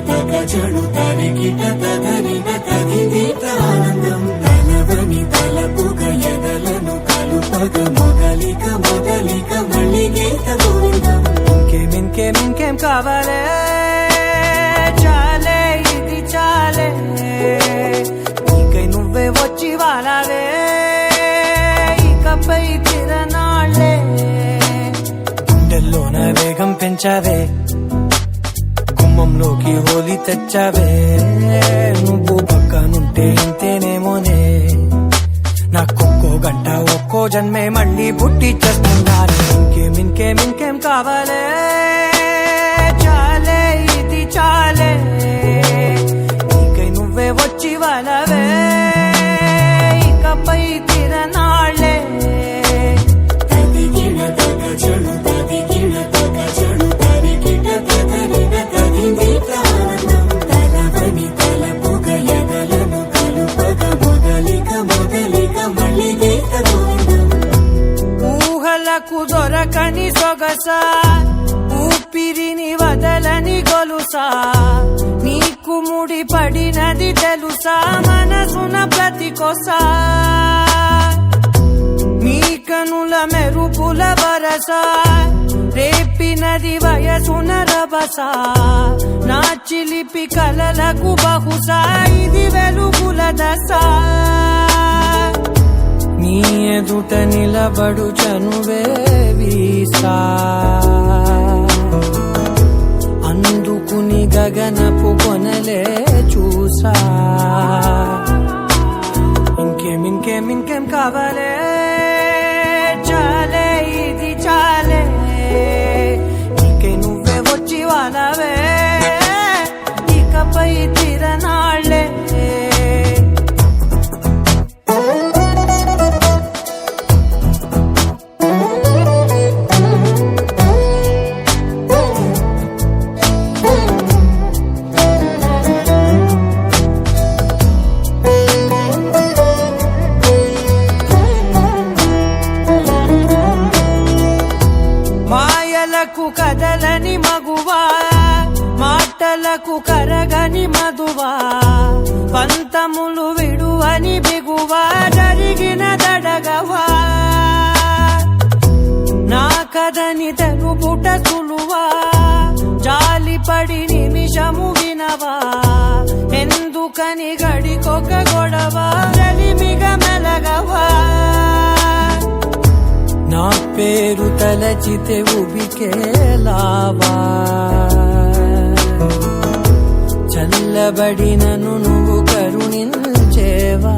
తగచడు తరిగిట తగరిన తగిదీత ఆనందం తలవని తలపుగ ఎదలను కలుపగ మొదలిక మళ్ళీ గీత గోవిందం. ఇంకేం కావాలే చాలే ఇది చాలే నీకై నువ్వే వచ్చి వాలావే ఇకపై తిరనాళ్లే గుండెల్లోన వేగం పెంచావే గుమ్మంలోకి హోలీ తెచ్చావే నువ్వు పక్కనుంటే ఇంతేనేమోనే నాకొక్కో గంట ఒక్కో జన్మే మళ్ళీ పుట్టి చేస్తున్నాను. ఇంకేం కావాలే చాలే ఇది చాలే నీకై నువ్వే వచ్చి వాళ్ళవే ఇకపై తిరనాళ్లే. తదిగిన తగచడు తరిగిట తగరిన తగిదీత ఆనందం తలవని తలపుగ ఎదలను కలుపగ మొదలిక మళ్ళీ గీత గోవిందం. ఊహలకు దొరకని సొగసా ఊపిరిని వదలని గొలుసా నీకు ముడి పడినది తెలుసా మనసున ప్రతి కొసా నీ కనుల మెరుపుల వరసా రేపినది వయసున రభసా నా చిలిపి కలలకు బహుశా ఇది వెలుగుల దశ నీ ఎదుట నిలబడు చనువే వీసా అందుకుని గగనపు కొనలే చూసా. ఇంకేం కావాలే చాలే ఇది చాలే నీకై నువ్వే వచ్చి వాళ్ళవే ఇకపై తిరనాళ్లే. మాయలకు కదలని మగువా మాటలకు కరగని మధువా పంతములు విడువని బిగువా జరిగిన దడగవా నా కదని తెలుపుట సులువా జాలిపడి నిమిషము వినవా ఎందుకని గడికొక గొడవ రలిమిగ మెలగవా నా పేరు తలచితే ఉబికేలావా చల్లబడినను నువ్వు కరుణించేవా.